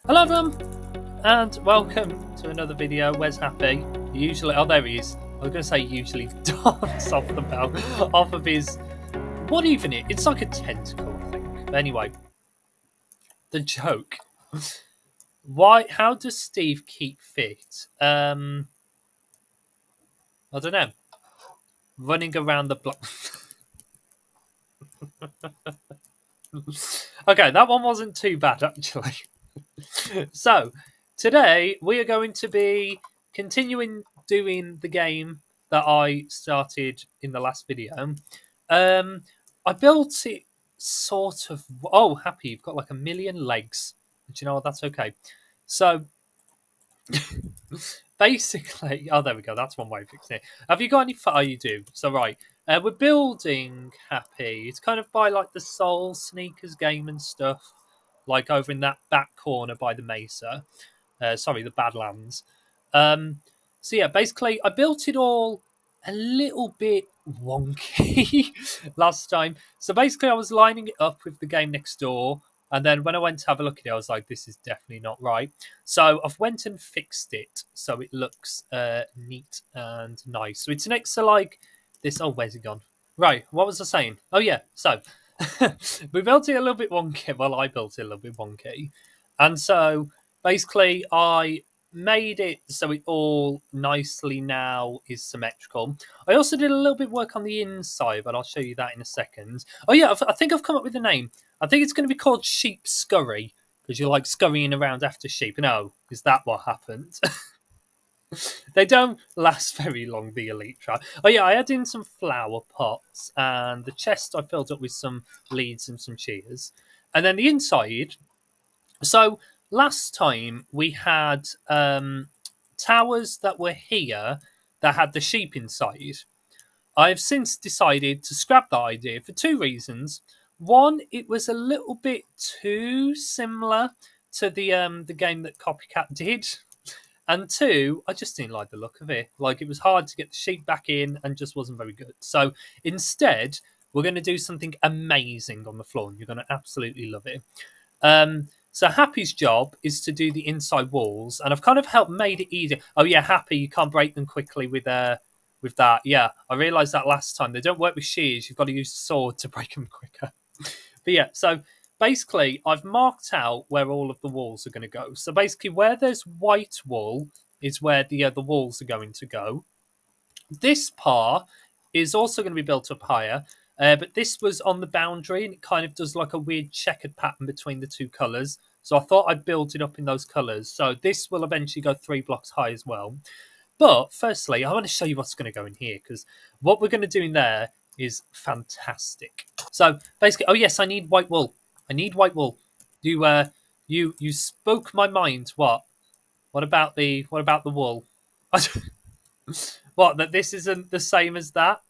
Hello everyone, and welcome to another video. Where's Happy? Oh, there he is. I was going to say usually dance off the bell, off of his... What even it? It's like a tentacle, I think. But anyway, the joke. How does Steve keep fit? I don't know. Running around the block. Okay, that one wasn't too bad, actually. So, today we are going to be continuing doing the game that I started in the last video. I built it sort of. Oh, Happy, you've got like a million legs. But you know what? That's okay. So, basically, oh, there we go. That's one way of fixing it. Have you got any? Oh, you do. So, right. We're building Happy. It's kind of by like the Soul Sneakers game and stuff, like over in that back corner by the Mesa. Sorry, the Badlands. Um, so yeah, basically, I built it all a little bit wonky last time. So basically, I was lining it up with the game next door, and then when I went to have a look at it, I was like, "This is definitely not right." So I've went and fixed it so it looks neat and nice. So it's next to like this. Oh, where's it gone? Right, what was I saying? Oh yeah, so we built it a little bit wonky. Well, I built it a little bit wonky, and so basically I made it so it all nicely now is symmetrical. I also did a little bit of work on the inside, but I'll show you that in a second. Oh yeah, I think I've come up with a name. I think it's going to be called Sheep Scurry because you're like scurrying around after sheep. No, is that what happened? They don't last very long, the elite tribe. Oh yeah, I had in some flower pots, and the chest I filled up with some leads and some shears, and then the inside. So last time we had towers that were here that had the sheep inside. I've since decided to scrap that idea for two reasons. One, it was a little bit too similar to the game that Copycat did. And two, I just didn't like the look of it. Like it was hard to get the sheep back in and just wasn't very good. So instead, we're going to do something amazing on the floor, and you're going to absolutely love it. So Happy's job is to do the inside walls, and I've kind of helped made it easier. Oh yeah, Happy, you can't break them quickly with that. Yeah, I realised that last time. They don't work with shears. You've got to use a sword to break them quicker. But yeah, so basically, I've marked out where all of the walls are going to go. So basically, where there's white wool is where the walls are going to go. This part is also going to be built up higher, but this was on the boundary and it kind of does like a weird checkered pattern between the two colours. So I thought I'd build it up in those colours. So this will eventually go 3 blocks high as well. But firstly, I want to show you what's going to go in here because what we're going to do in there is fantastic. So basically, oh yes, I need white wool. I need white wool. You spoke my mind. What? What about the wool? What, that this isn't the same as that?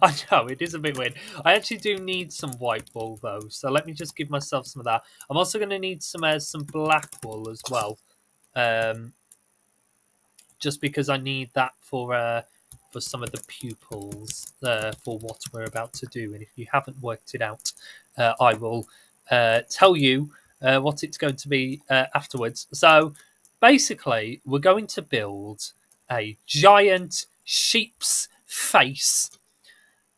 I know, it is a bit weird. I actually do need some white wool, though, so let me just give myself some of that. I'm also going to need some black wool as well, um, just because I need that for some of the pupils for what we're about to do. And if you haven't worked it out, I will tell you what it's going to be afterwards. So basically, we're going to build a giant sheep's face.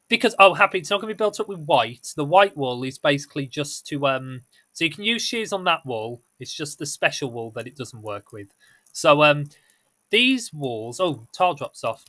Because Happy, it's not going to be built up with white. The white wool is basically just to so you can use shears on that wool. It's just the special wool that it doesn't work with. So these walls. Oh, tile drops off.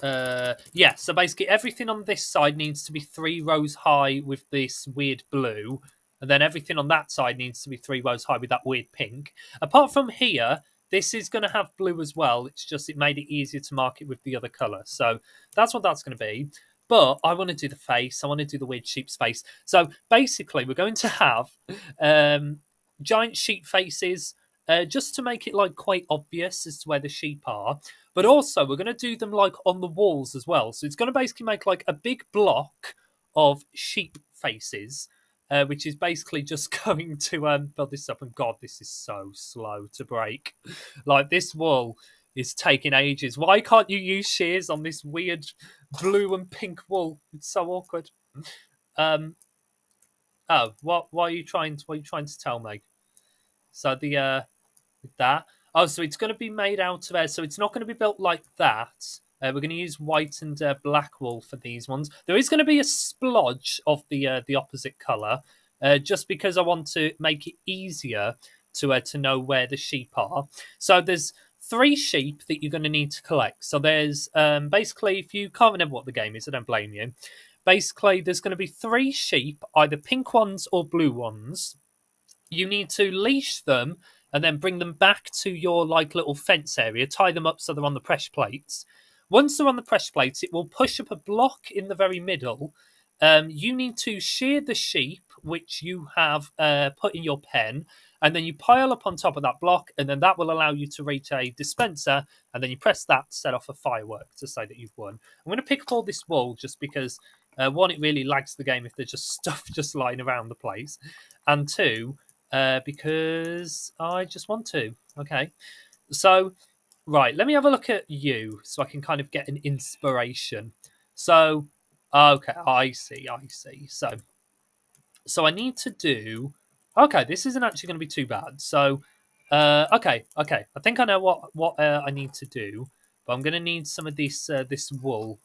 Yeah, so basically everything on this side needs to be 3 rows high with this weird blue, and then everything on that side needs to be 3 rows high with that weird pink. Apart from here, this is going to have blue as well. It's just it made it easier to mark it with the other colour. So that's what that's going to be. But I want to do the face. I want to do the weird sheep's face. So basically, we're going to have giant sheep faces just to make it like quite obvious as to where the sheep are. But also, we're going to do them like on the walls as well. So it's going to basically make like a big block of sheep faces, which is basically just going to build this up. And God, this is so slow to break. Like this wool is taking ages. Why can't you use shears on this weird blue and pink wool? It's so awkward. Oh, what are you trying to tell me? So the that. Oh, so it's going to be made out of air. So it's not going to be built like that. We're going to use white and black wool for these ones. There is going to be a splodge of the opposite color, just because I want to make it easier to know where the sheep are. So there's three sheep that you're going to need to collect. So there's basically, if you can't remember what the game is, I don't blame you. Basically, there's going to be three sheep, either pink ones or blue ones. You need to leash them and then bring them back to your like little fence area, tie them up so they're on the pressure plates. Once they're on the pressure plates, it will push up a block in the very middle. You need to shear the sheep, which you have put in your pen, and then you pile up on top of that block, and then that will allow you to reach a dispenser, and then you press that to set off a firework to say that you've won. I'm going to pick up all this wool just because, one, it really lags the game if there's just stuff just lying around the place, and two, because I just want to. Okay. So, right, let me have a look at you so I can kind of get an inspiration. So, okay, I see, I see. So I need to do. Okay, this isn't actually going to be too bad. So, okay, okay. I think I know what I need to do, but I'm going to need some of this wool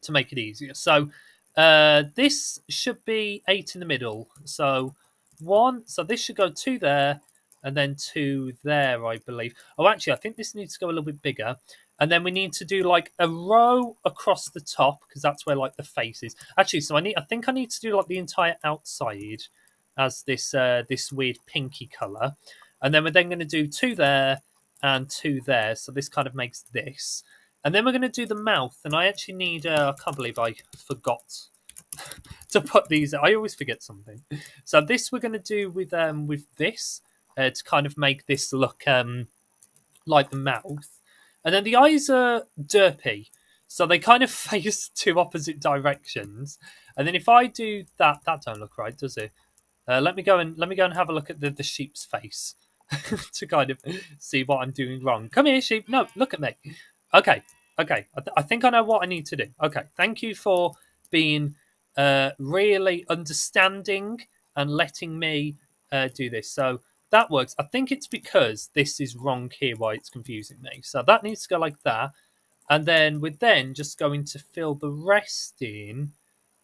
to make it easier. So this should be 8 in the middle. So one, so this should go two there and then two there, I believe. Oh, actually, I think this needs to go a little bit bigger. And then we need to do like a row across the top because that's where like the face is. Actually, so I think I need to do like the entire outside as this weird pinky color. And then we're then going to do two there and two there. So this kind of makes this. And then we're going to do the mouth. And I actually need, I can't believe I forgot to put these. I always forget something. So this we're going to do with this to kind of make this look like the mouth. And then the eyes are derpy. So they kind of face two opposite directions. And then if I do that, that don't look right, does it? Let me go and have a look at the sheep's face to kind of see what I'm doing wrong. Come here, sheep. No, look at me. Okay, okay. I think I know what I need to do. Okay, thank you for being really understanding and letting me do this. So that works. I think it's because this is wrong here why it's confusing me. So that needs to go like that, and then we're then just going to fill the rest in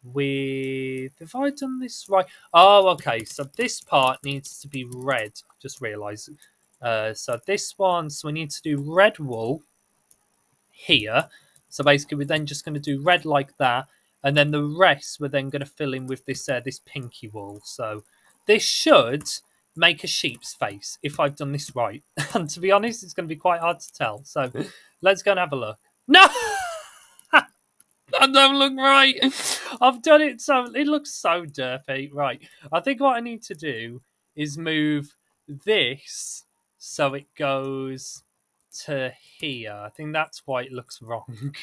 with. Have I done this right? Oh, okay. So this part needs to be red. I just realised. So this one. So we need to do red wool here. So basically, we're then just going to do red like that, and then the rest we're then going to fill in with this pinky wool. So this should make a sheep's face if I've done this right. And to be honest, it's going to be quite hard to tell. So let's go and have a look. No. That don't look right. I've done it so it looks so dirty. Right. I think what I need to do is move this so it goes to here. I think that's why it looks wrong.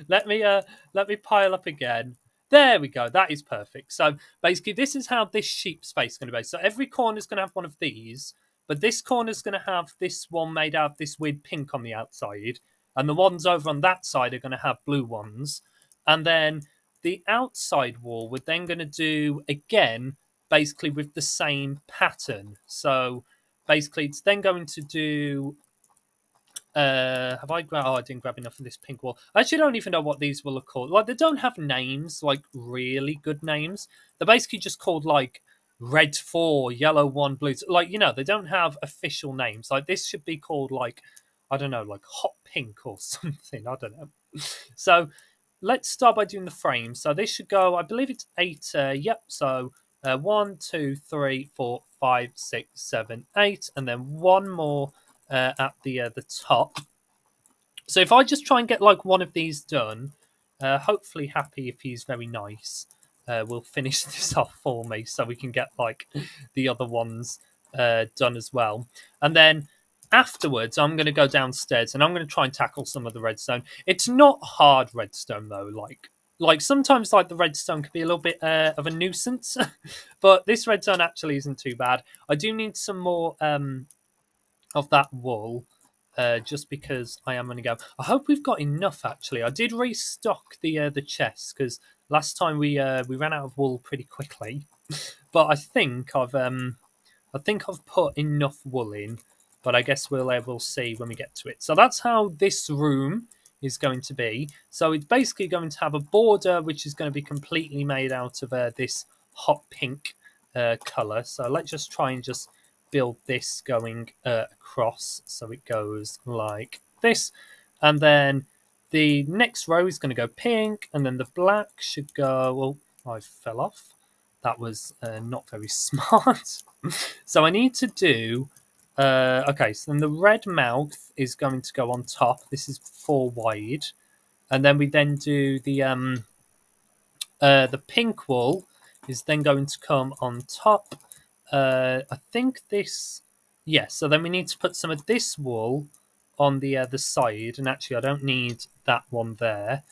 let me uh let me pile up again. There we go. That is perfect. So basically, this is how this sheep's face is going to be. So every corner is going to have one of these, but this corner is going to have this one made out of this weird pink on the outside, and the ones over on that side are going to have blue ones, and then the outside wall we're then going to do again, basically with the same pattern. So basically, it's then going to do have I grabbed? Oh, I didn't grab enough of this pink wall. I actually don't even know what these will are called. Like, they don't have names, like really good names. They're basically just called like red 4, yellow 1, blue. Like, they don't have official names. Like, this should be called like, I don't know, like hot pink or something. I don't know. So let's start by doing the frame. So this should go, I believe it's 8. Yep. So 1, 2, 3, 4, 5, 6, 7, 8, and then one more at the top. So if I just try and get like one of these done, hopefully Happy, if he's very nice, will finish this off for me so we can get like the other ones done as well. And then afterwards, I'm going to go downstairs and I'm going to try and tackle some of the redstone. It's not hard redstone though, like sometimes like the redstone could be a little bit of a nuisance, but this redstone actually isn't too bad. I do need some more of that wool. just because I am going to go. I hope we've got enough. Actually, I did restock the chest because last time we ran out of wool pretty quickly. But I think I've put enough wool in, but I guess we'll see when we get to it. So that's how this room is going to be. So it's basically going to have a border which is going to be completely made out of this hot pink color. So let's just try and just build this going across. So it goes like this, and then the next row is going to go pink, and then the black should go. Oh, I fell off. That was not very smart. So I need to do. Okay, so then the red mouth is going to go on top. This is 4 wide, and then we then do the pink wool is then going to come on top. I think this. Yeah, so then we need to put some of this wool on the side, and actually I don't need that one there.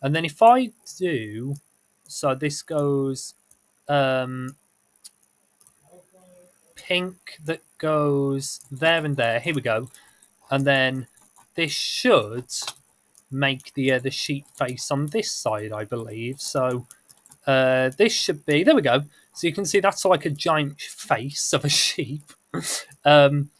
And then if I do, so this goes pink that goes there and there. Here we go. And then this should make the sheep face on this side, I believe. So this should be there. We go. So you can see that's like a giant face of a sheep. um,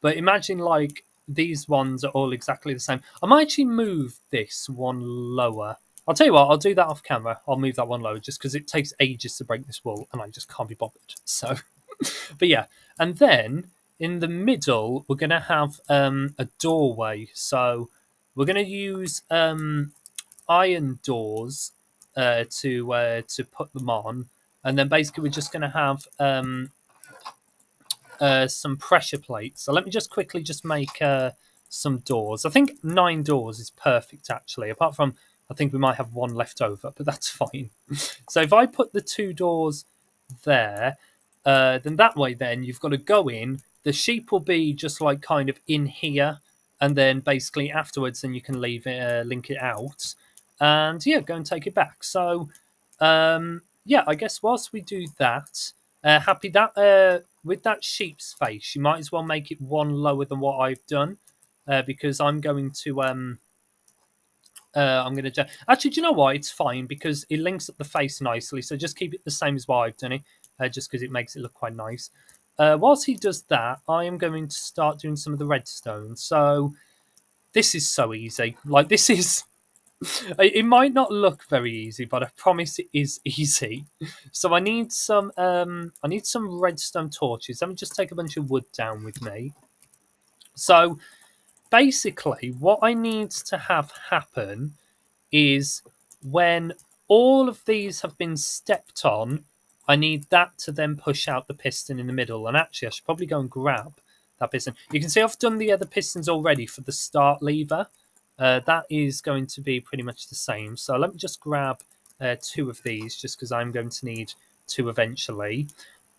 but imagine like these ones are all exactly the same. I might actually move this one lower. I'll tell you what, I'll do that off camera. I'll move that one lower just because it takes ages to break this wool and I just can't be bothered. So but yeah, and then in the middle we're gonna have a doorway. So we're gonna use iron doors to put them on, and then basically we're just gonna have some pressure plates. So let me just quickly just make some doors. I think 9 doors is perfect actually. Apart from I think we might have one left over, but that's fine. So if I put the 2 doors there, then that way, then you've got to go in. The sheep will be just like kind of in here, and then basically afterwards, then you can leave it, link it out, and yeah, go and take it back. So, yeah, I guess whilst we do that, happy that with that sheep's face, you might as well make it one lower than what I've done, because I'm going to I'm going to actually. Do you know why? It's fine because it links up the face nicely. So just keep it the same as what I've done it, just because it makes it look quite nice. Whilst he does that, I am going to start doing some of the redstone. So this is so easy. Like this is. It might not look very easy, but I promise it is easy. So I need some. I need some redstone torches. Let me just take a bunch of wood down with me. So basically, what I need to have happen is when all of these have been stepped on, I need that to then push out the piston in the middle. And actually, I should probably go and grab that piston. You can see I've done the other pistons already for the start lever. That is going to be pretty much the same. So let me just grab 2 of these, just because I'm going to need 2 eventually.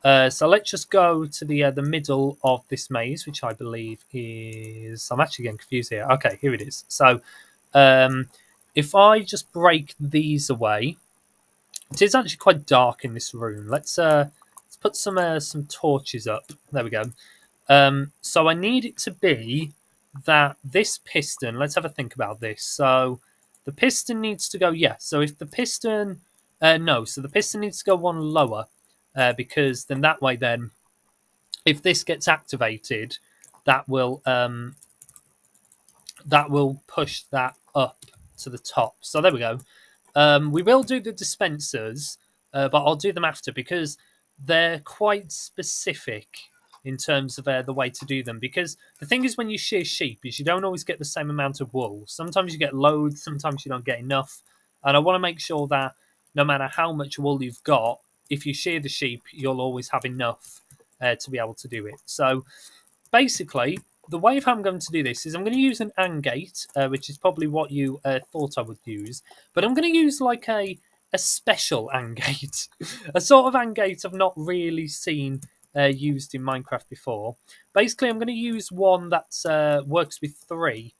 So let's just go to the middle of this maze, which I believe is. I'm actually getting confused here. Okay, here it is. So if I just break these away, it is actually quite dark in this room. Let's put some torches up. There we go. So I need it to be that this piston. Let's have a think about this. So the piston needs to go. Yeah. So if the piston, no. So the piston needs to go one lower, because then that way, then if this gets activated, that will push that up to the top. So there we go. We will do the dispensers, but I'll do them after because they're quite specific in terms of the way to do them. Because the thing is, when you shear sheep, is you don't always get the same amount of wool. Sometimes you get loads, sometimes you don't get enough. And I want to make sure that no matter how much wool you've got, if you shear the sheep, you'll always have enough to be able to do it. So basically, the way of how I'm going to do this is I'm going to use an AND gate, which is probably what you thought I would use, but I'm going to use like a special AND gate, a sort of AND gate I've not really seen used in Minecraft before. Basically, I'm going to use one that works with 3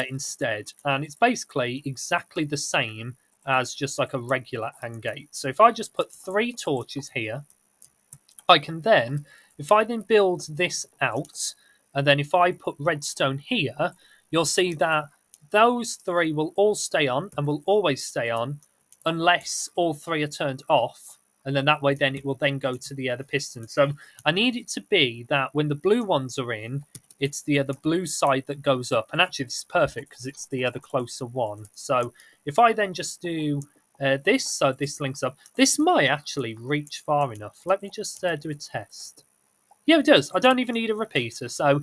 instead, and it's basically exactly the same as just like a regular AND gate. So if I just put 3 torches here, I can then, if I then build this out, and then if I put redstone here, you'll see that those three will all stay on and will always stay on unless all three are turned off, and then that way then it will then go to the piston. So I need it to be that when the blue ones are in, it's the blue side that goes up. And actually this is perfect because it's the closer one. So if I then just do this, so this links up, this might actually reach far enough. Let me just do a test. Yeah, it does. I don't even need a repeater. So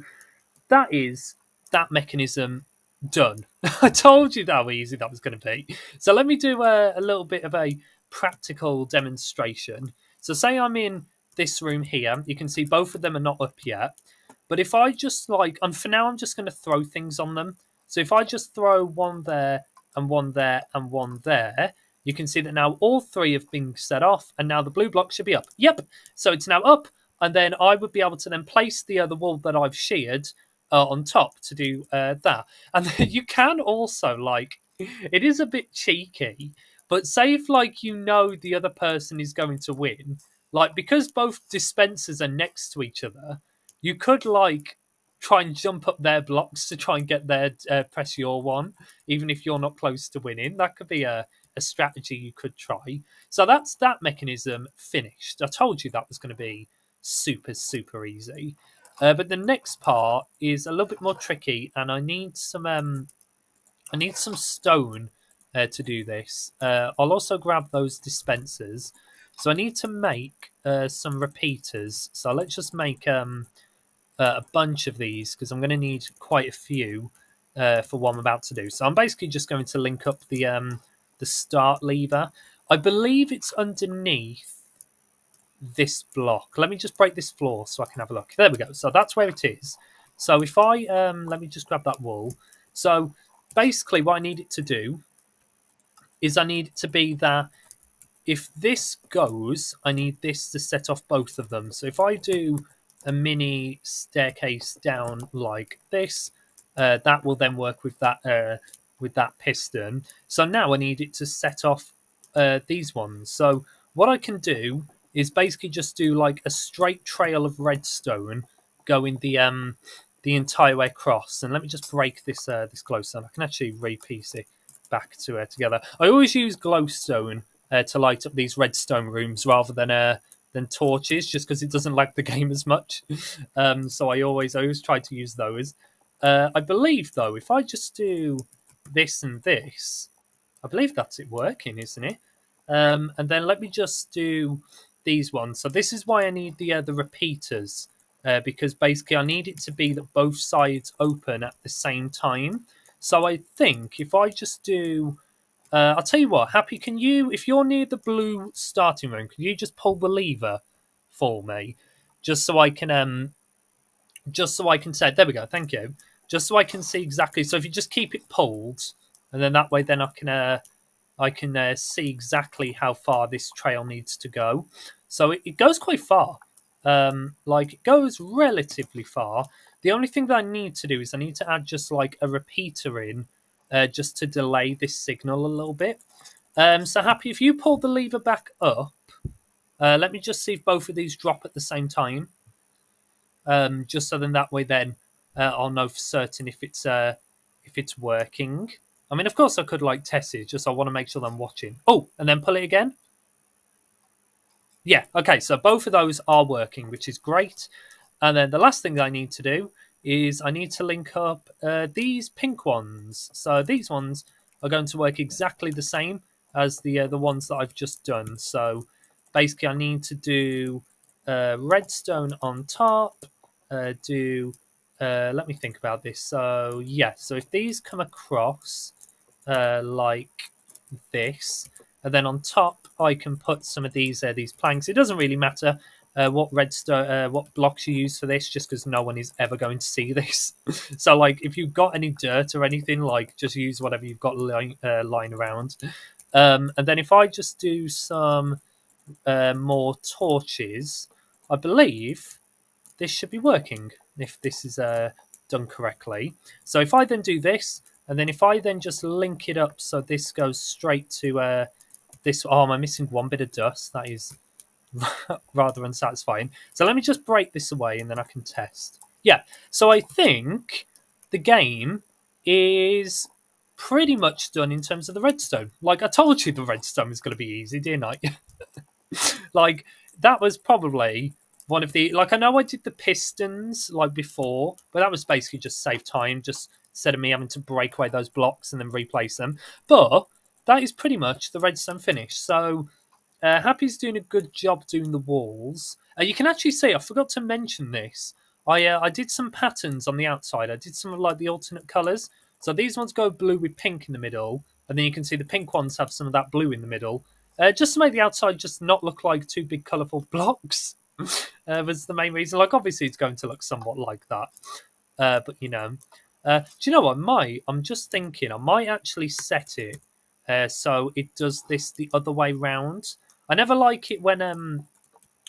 that is that mechanism done. I told you how easy that was going to be. So let me do a little bit of a practical demonstration. So say I'm in this room here. You can see both of them are not up yet. But if I just and for now I'm just going to throw things on them. So if I just throw one there and one there and one there, you can see that now all three have been set off, and now the blue block should be up. Yep. So it's now up, and then I would be able to then place the other wall that I've sheared on top to do that. And you can also it is a bit cheeky, but say if the other person is going to win, because both dispensers are next to each other, you could try and jump up their blocks to try and get their press your one, even if you're not close to winning. That could be a strategy you could try. So that's that mechanism finished. I told you that was going to be super easy. But the next part is a little bit more tricky, and I need some stone to do this. I'll also grab those dispensers. So I need to make some repeaters. So let's just make a bunch of these because I'm going to need quite a few for what I'm about to do. So I'm basically just going to link up the start lever. I believe it's underneath this block. Let me just break this floor so I can have a look. There we go. So that's where it is. So if I let me just grab that wool. So basically what I need it to do is I need it to be that if this goes, I need this to set off both of them. So if I do a mini staircase down like this, that will then work with that piston. So now I need it to set off these ones. So what I can do is basically just do a straight trail of redstone going the entire way across. And let me just break this glowstone. I can actually repiece it back to together. I always use glowstone to light up these redstone rooms rather than torches, just because it doesn't lag the game as much. So I always try to use those. I believe though, if I just do this and this, I believe that's it working, isn't it? And then let me just do these ones. So this is why I need the repeaters, because basically I need it to be that both sides open at the same time. So I think if I just do, I'll tell you what, Happy, can you, if you're near the blue starting room, can you just pull the lever for me, just so I can say, there we go, thank you, just so I can see exactly. So if you just keep it pulled, and then that way, then I can see exactly how far this trail needs to go. So it goes quite far. It goes relatively far. The only thing that I need to do is I need to add just a repeater in, just to delay this signal a little bit. So Happy, if you pull the lever back up, let me just see if both of these drop at the same time. Just so then that way then I'll know for certain if it's working. I mean, of course, I could test it. Just I want to make sure that I'm watching. Oh, and then pull it again. Yeah. Okay. So both of those are working, which is great. And then the last thing I need to do is I need to link up these pink ones. So these ones are going to work exactly the same as the ones that I've just done. So basically, I need to do redstone on top. Let me think about this. So yeah. So if these come across like this, and then on top I can put some of these planks. It doesn't really matter what what blocks you use for this, just because no one is ever going to see this. So if you've got any dirt or anything, just use whatever you've got lying around. And then if I just do some more torches, I believe this should be working if this is done correctly. So if I then do this, and then if I then just link it up so this goes straight to this. Oh, am I missing one bit of dust? That is rather unsatisfying. So let me just break this away and then I can test. Yeah. So I think the game is pretty much done in terms of the redstone. Like I told you, the redstone was going to be easy, didn't I? Like that was probably one of the like I know I did the pistons like before, but that was basically just save time, just instead of me having to break away those blocks and then replace them. But that is pretty much the redstone finish. So Happy's doing a good job doing the walls. You can actually see. I forgot to mention this. I did some patterns on the outside. I did some of like the alternate colours. So these ones go blue with pink in the middle, and then you can see the pink ones have some of that blue in the middle, just to make the outside just not look like two big colourful blocks. Was the main reason. Like obviously it's going to look somewhat like that, but you know. Do you know what? I'm just thinking. I might actually set it so it does this the other way round. I never like it when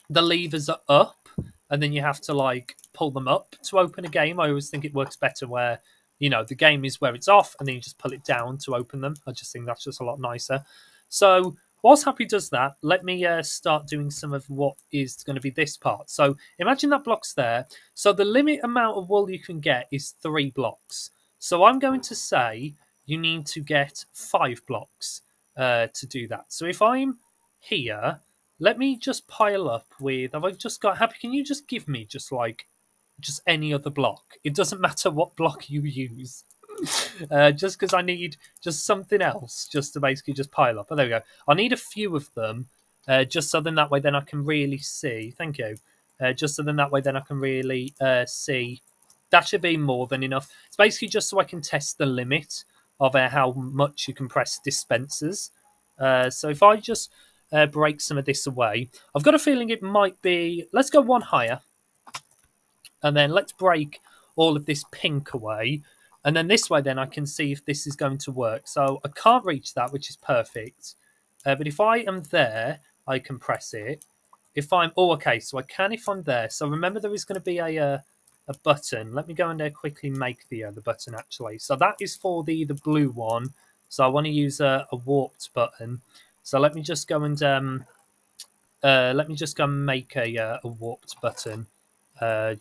the levers are up and then you have to like pull them up to open a game. I always think it works better where the game is where it's off and then you just pull it down to open them. I just think that's just a lot nicer. So whilst Happy does that, let me start doing some of what is going to be this part. So imagine that block's there. So the limit amount of wool you can get is 3 blocks. So I'm going to say you need to get 5 blocks to do that. So if I'm here, let me just pile up with. Have I just got Happy? Can you just give me just any other block? It doesn't matter what block you use. Just because I need just something else, just to basically just pile up. Oh, there we go. I need a few of them, just so then that way then I can really see. Thank you. Just so then that way then I can really see. That should be more than enough. It's basically just so I can test the limit of how much you can press dispensers. So if I just break some of this away, I've got a feeling it might be. Let's go one higher. And then let's break all of this pink away. And then this way, then I can see if this is going to work. So I can't reach that, which is perfect. But if I am there, I can press it. If I'm okay, so I can if I'm there. So remember, there is going to be a button. Let me go in there quickly make the button actually. So that is for the blue one. So I want to use a warped button. So let me just go and make a warped button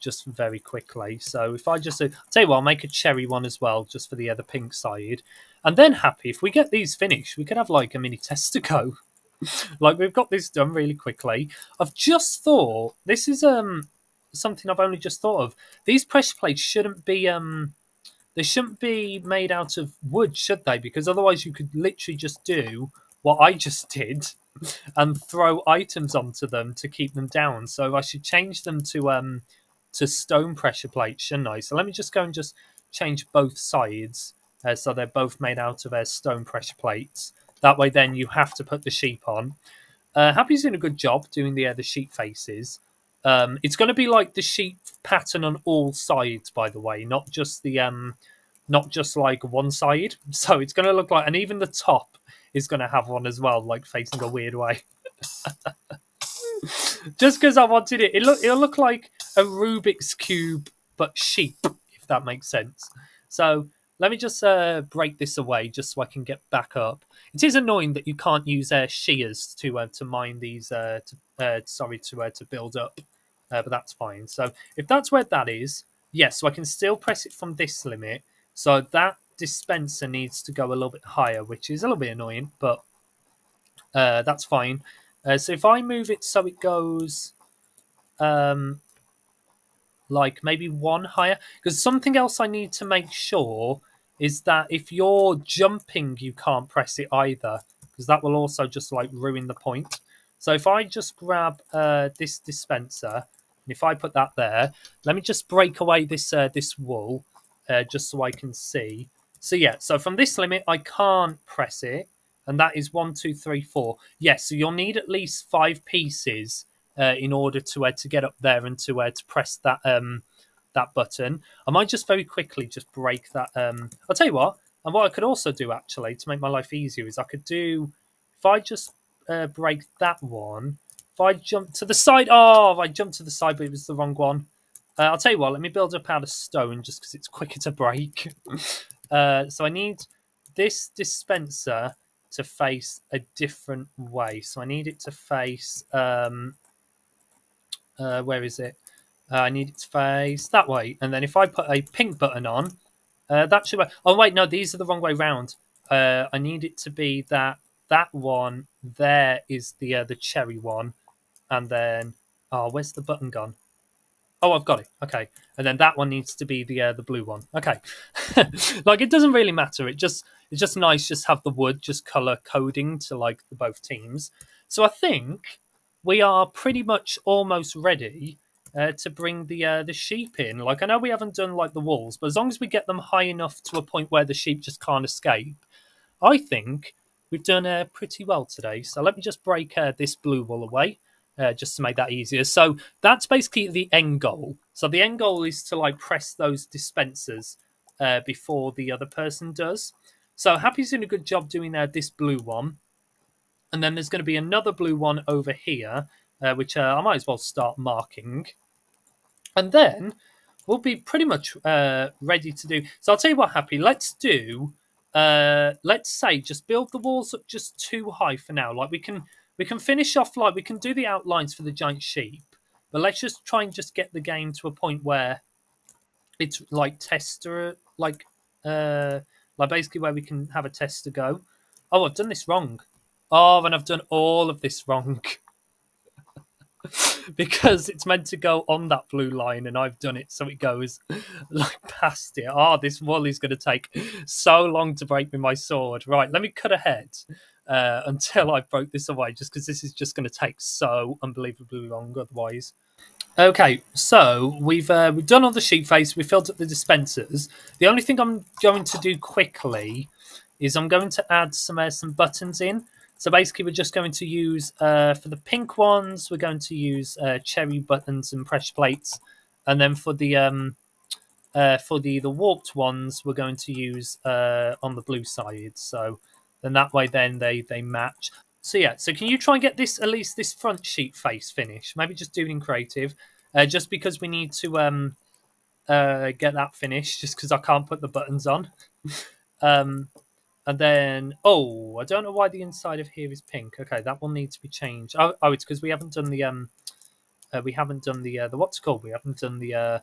just very quickly. So if I just I'll tell you what, I'll make a cherry one as well, just for the pink side. And then Happy, if we get these finished, we could have like a mini test to go. Like we've got this done really quickly. I've just thought this is something I've only just thought of. These pressure plates shouldn't be they shouldn't be made out of wood, should they? Because otherwise you could literally just do what I just did and throw items onto them to keep them down. So I should change them to stone pressure plates, shouldn't I? So let me just go and just change both sides so they're both made out of stone pressure plates. That way, then you have to put the sheep on. Happy's doing a good job doing the sheep faces. It's going to be like the sheep pattern on all sides, by the way, not just like one side. So it's going to look like, and even the top is going to have one as well, like facing a weird way. Just because I wanted it, it'll look like a Rubik's cube but sheep, if that makes sense. So let me just break this away just so I can get back up. It is annoying that you can't use shears to mine these. To build up, but that's fine. So if that's where that is, yes, so I can still press it from this limit. So that dispenser needs to go a little bit higher, which is a little bit annoying, but that's fine. So if I move it so it goes um, like maybe one higher, because something else I need to make sure is that if you're jumping, you can't press it either, because that will also just like ruin the point. So if I just grab this dispenser, and if I put that there, let me just break away this wool, just so I can see. So yeah, so from this limit, I can't press it, and that is 1, 2, 3, 4. Yes, so you'll need at least 5 pieces in order to get up there and to press that button. I might just very quickly just break that. I'll tell you what, and what I could also do actually to make my life easier is I could do if I just break that one. If I jump to the side, I jumped to the side, but it was the wrong one. I'll tell you what, let me build up out of stone just because it's quicker to break. So I need this dispenser to face a different way. So I need it to face where is it? I need it to face that way. And then if I put a pink button on, that should. Oh wait, no, these are the wrong way round. I need it to be that one there is the cherry one, and then where's the button gone? Oh, I've got it. Okay, and then that one needs to be the blue one. Okay, like it doesn't really matter. It's just nice just have the wood just color coding to like the both teams. So I think we are pretty much almost ready to bring the sheep in. Like I know we haven't done like the walls, but as long as we get them high enough to a point where the sheep just can't escape, I think we've done pretty well today. So let me just break this blue wall away. Just to make that easier. So that's basically the end goal. So the end goal is to like press those dispensers before the other person does. So Happy's doing a good job doing this blue one. And then there's going to be another blue one over here, which I might as well start marking. And then we'll be pretty much ready to do. So I'll tell you what, Happy, let's do. Let's say just build the walls up just too high for now. Like we can finish off like we can do the outlines for the giant sheep, but let's just try and just get the game to a point where it's like tester like basically where we can have a tester go. Oh, I've done this wrong. Oh, and I've done all of this wrong. Because it's meant to go on that blue line and I've done it so it goes like past it. Oh, this wall is going to take so long to break with my sword. Right, let me cut ahead until I broke this away, just because this is just going to take so unbelievably long otherwise. Okay, so we've done all the sheep face. We filled up the dispensers. The only thing I'm going to do quickly is I'm going to add some buttons in. So basically, we're just going to use for the pink ones, we're going to use cherry buttons and pressure plates, and then for the warped ones, we're going to use on the blue side. So then that way, then they match. So yeah, so can you try and get this at least this front sheet face finish? Maybe just do it in creative, just because we need to get that finished. Just because I can't put the buttons on. Um, and then I don't know why the inside of here is pink. Okay, that will need to be changed. Oh, it's because we haven't done the what's it called? We haven't done the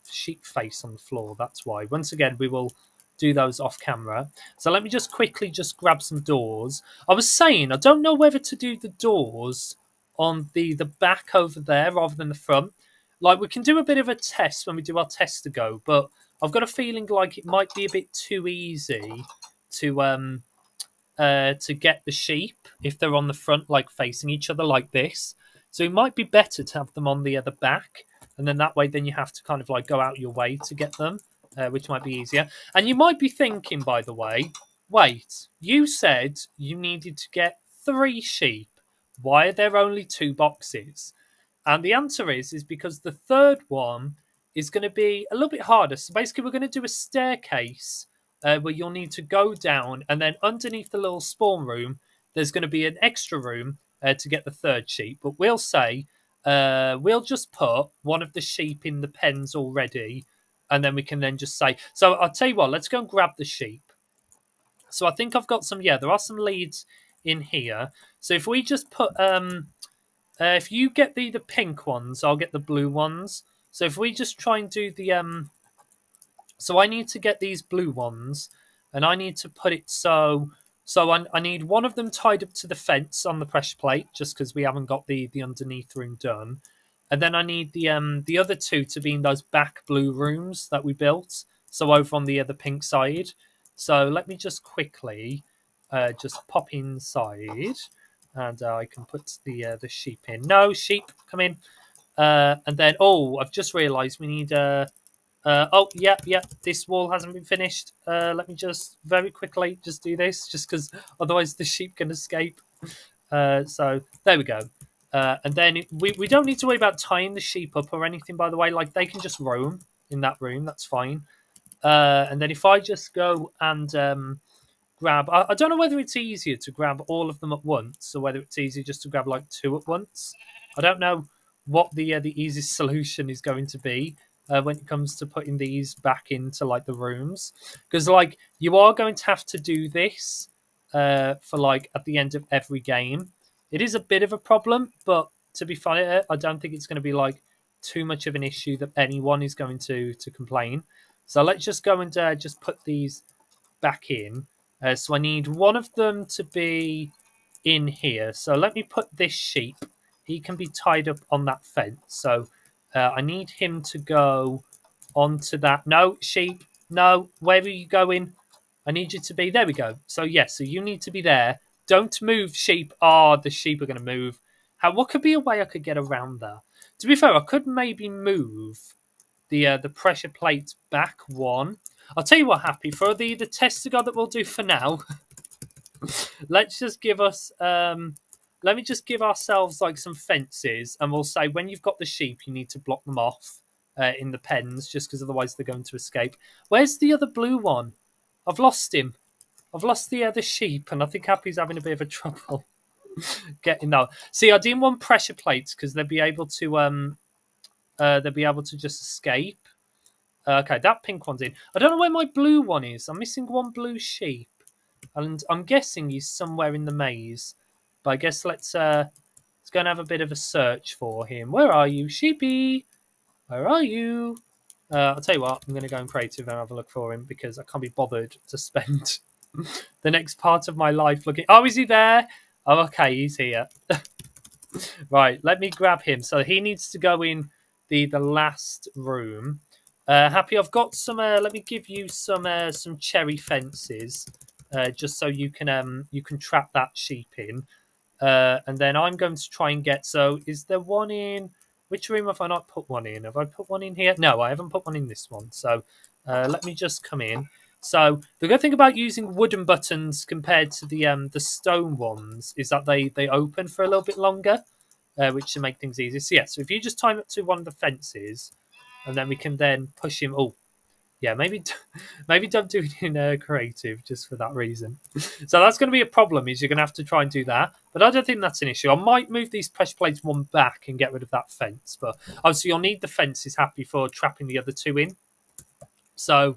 sheep face on the floor. That's why. Once again, we will do those off camera. So let me just quickly just grab some doors. I was saying I don't know whether to do the doors on the back over there rather than the front. Like we can do a bit of a test when we do our test to go, but I've got a feeling like it might be a bit too easy to get the sheep if they're on the front, like facing each other like this. So it might be better to have them on the other back, and then that way, then you have to kind of like go out your way to get them, which might be easier. And you might be thinking, by the way, wait, you said you needed to get 3 sheep. Why are there only 2 boxes? And the answer is because the third one is going to be a little bit harder. So basically, we're going to do a staircase where you'll need to go down, and then underneath the little spawn room, there's going to be an extra room to get the third sheep. But we'll say we'll just put one of the sheep in the pens already, and then we can then just say. So I'll tell you what. Let's go and grab the sheep. So I think I've got some. Yeah, there are some leads in here. So if we just put if you get the pink ones, I'll get the blue ones. So if we just try and do the so I need to get these blue ones, and I need to put it so I need one of them tied up to the fence on the pressure plate, just because we haven't got the underneath room done, and then I need the other two to be in those back blue rooms that we built. So over on the other pink side. So let me just quickly just pop inside, and I can put the sheep in. No sheep, come in. And then I've just realised we need yeah. This wall hasn't been finished. Let me just very quickly just do this, just because otherwise the sheep can escape. So there we go. And then we don't need to worry about tying the sheep up or anything. By the way, like they can just roam in that room. That's fine. And then if I just go and grab, I don't know whether it's easier to grab all of them at once or whether it's easier just to grab like 2 at once. I don't know what the easiest solution is going to be when it comes to putting these back into like the rooms, because like you are going to have to do this for like at the end of every game. It is a bit of a problem, but to be fair, I don't think it's going to be like too much of an issue that anyone is going to complain. So let's just go and just put these back in. So I need one of them to be in here. So let me put this sheep. He can be tied up on that fence. So I need him to go onto that. No, sheep. No, where are you going? I need you to be. There we go. So yes, so you need to be there. Don't move, sheep. Ah, the sheep are going to move. What could be a way I could get around that? To be fair, I could maybe move the pressure plates back one. I'll tell you what, Happy, for the testicle that we'll do for now, let's just give us let me just give ourselves like some fences, and we'll say when you've got the sheep, you need to block them off in the pens, just because otherwise they're going to escape. Where's the other blue one? I've lost him. I've lost the other sheep, and I think Happy's having a bit of a trouble getting that. See, I didn't want pressure plates because they'll be able to just escape. Okay, that pink one's in. I don't know where my blue one is. I'm missing one blue sheep, and I'm guessing he's somewhere in the maze. But I guess let's go and have a bit of a search for him. Where are you, sheepy? Where are you? I'll tell you what. I'm going to go in creative and have a look for him because I can't be bothered to spend the next part of my life looking. Oh, is he there? Oh, okay, he's here. Right, let me grab him. So he needs to go in the last room. Happy, I've got some. Let me give you some cherry fences, just so you can trap that sheep in. And then I'm going to try and get. So is there one in? Which room have I not put one in? Have I put one in here? No, I haven't put one in this one. So let me just come in. So the good thing about using wooden buttons compared to the stone ones is that they open for a little bit longer, which should make things easier. So yeah, so if you just time it to one of the fences, and then we can then push him. Oh, yeah, maybe maybe don't do it in creative just for that reason. So that's going to be a problem. Is you're going to have to try and do that, but I don't think that's an issue. I might move these pressure plates one back and get rid of that fence, but obviously you'll need the fences happy for trapping the other two in. So,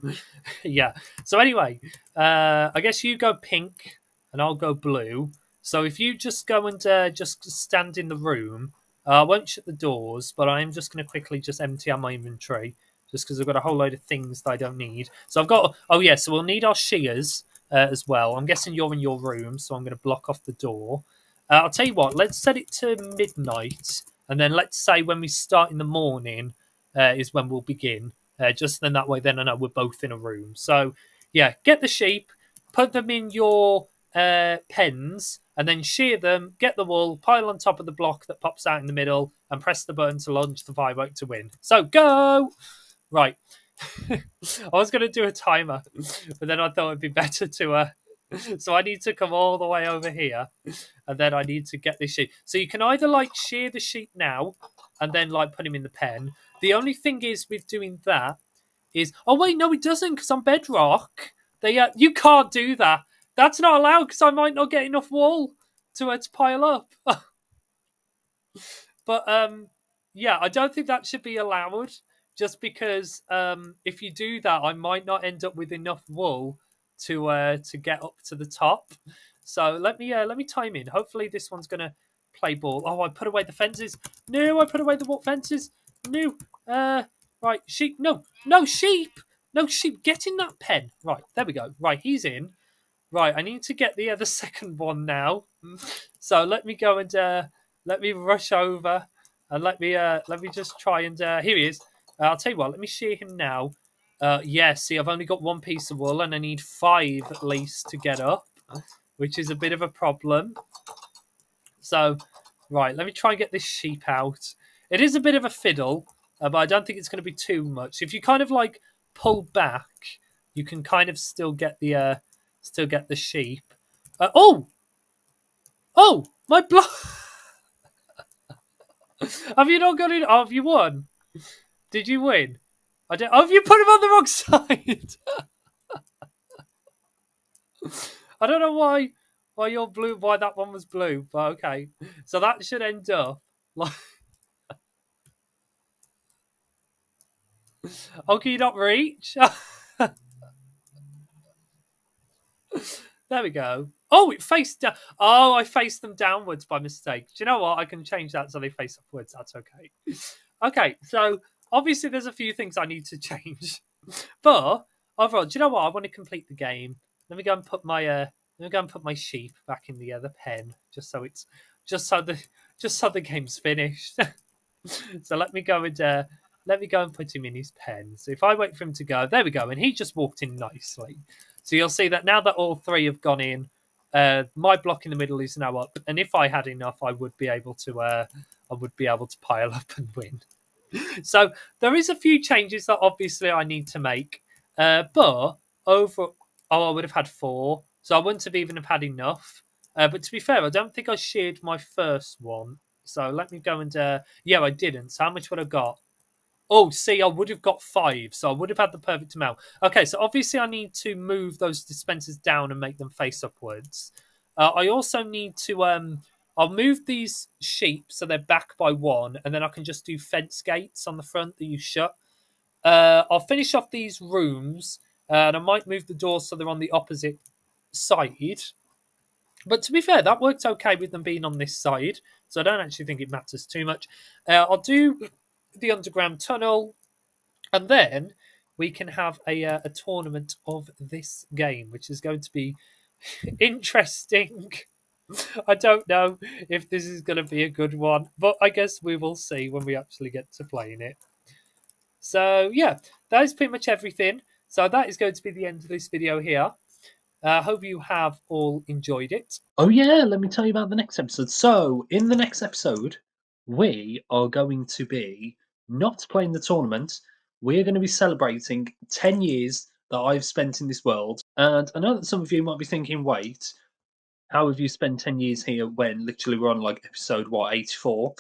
yeah. So anyway, I guess you go pink and I'll go blue. So if you just go and just stand in the room, I won't shut the doors, but I am just going to quickly just empty out my inventory just because I've got a whole load of things that I don't need. So I've got, oh yeah, so we'll need our shears as well. I'm guessing you're in your room, so I'm going to block off the door. I'll tell you what, let's set it to midnight, and then let's say when we start in the morning is when we'll begin. Just then that way, then I know we're both in a room. So yeah, get the sheep, put them in your pens, and then shear them. Get the wool, pile on top of the block that pops out in the middle, and press the button to launch the firework to win. So go! Right. I was going to do a timer, but then I thought it'd be better to. So I need to come all the way over here, and then I need to get this sheep. So you can either like shear the sheep now, and then like put him in the pen. The only thing is with doing that is, oh wait, no, it doesn't because on bedrock you can't do that. That's not allowed because I might not get enough wool to pile up. But yeah, I don't think that should be allowed. Just because if you do that, I might not end up with enough wool to get up to the top. So let me time in. Hopefully this one's gonna play ball. Oh, I put away the fences. No, I put away the what fences? No. Right, sheep. No, no sheep. No sheep. Get in that pen. Right, there we go. Right, he's in. Right, I need to get the second one now. So let me go and let me rush over and let me just try and here he is. I'll tell you what. Let me shear him now. Yeah, see, I've only got one piece of wool and I need 5 at least to get up, which is a bit of a problem. So, right, let me try and get this sheep out. It is a bit of a fiddle, but I don't think it's going to be too much. If you kind of like pull back, you can kind of still get the sheep. Oh, my block. Have you not got it? Oh, have you won? Did you win? I don't. Oh, have you put him on the wrong side? I don't know why you're blue. Why that one was blue? But okay, so that should end up like. Oh, can you not reach? There we go. Oh, it faced down. Oh, I faced them downwards by mistake. Do you know what? I can change that so they face upwards. That's okay. Okay, so obviously there's a few things I need to change, but overall, do you know what? I want to complete the game. Let me go and put my let me go and put my sheep back in the other pen, just so the just so the game's finished. So let me go and put him in his pen. So if I wait for him to go, there we go, and he just walked in nicely. So you'll see that now that all three have gone in, my block in the middle is now up, and if I had enough, I would be able to pile up and win. So there is a few changes that obviously I need to make, but over I would have had four, so I wouldn't have even have had enough. But to be fair, I don't think I shared my first one. So let me go and yeah, I didn't. So how much would I got? Oh, see, I would have got five, so I would have had the perfect amount. Okay, so obviously I need to move those dispensers down and make them face upwards. I also need to I'll move these sheep so they're back by one, and then I can just do fence gates on the front that you shut. I'll finish off these rooms, and I might move the doors so they're on the opposite side. But to be fair, that worked okay with them being on this side, so I don't actually think it matters too much. I'll do the underground tunnel, and then we can have a tournament of this game, which is going to be interesting. I don't know if this is going to be a good one, but I guess we will see when we actually get to playing it. So yeah, that is pretty much everything. So that is going to be the end of this video here. I hope you have all enjoyed it. Oh yeah, let me tell you about the next episode. So in the next episode, we are going to be not playing the tournament. We're going to be celebrating 10 years that I've spent in this world. And I know that some of you might be thinking, wait, how have you spent 10 years here when literally we're on like episode, what, 84?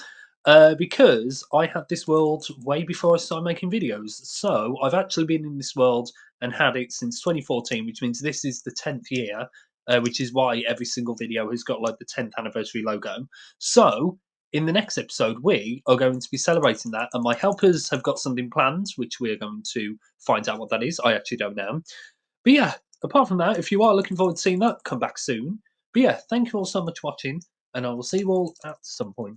Because I had this world way before I started making videos. So I've actually been in this world and had it since 2014, which means this is the 10th year, which is why every single video has got like the 10th anniversary logo. So in the next episode, we are going to be celebrating that, and my helpers have got something planned, which we're going to find out what that is. I actually don't know. But yeah, apart from that, if you are looking forward to seeing that, come back soon. But yeah, thank you all so much for watching, and I will see you all at some point.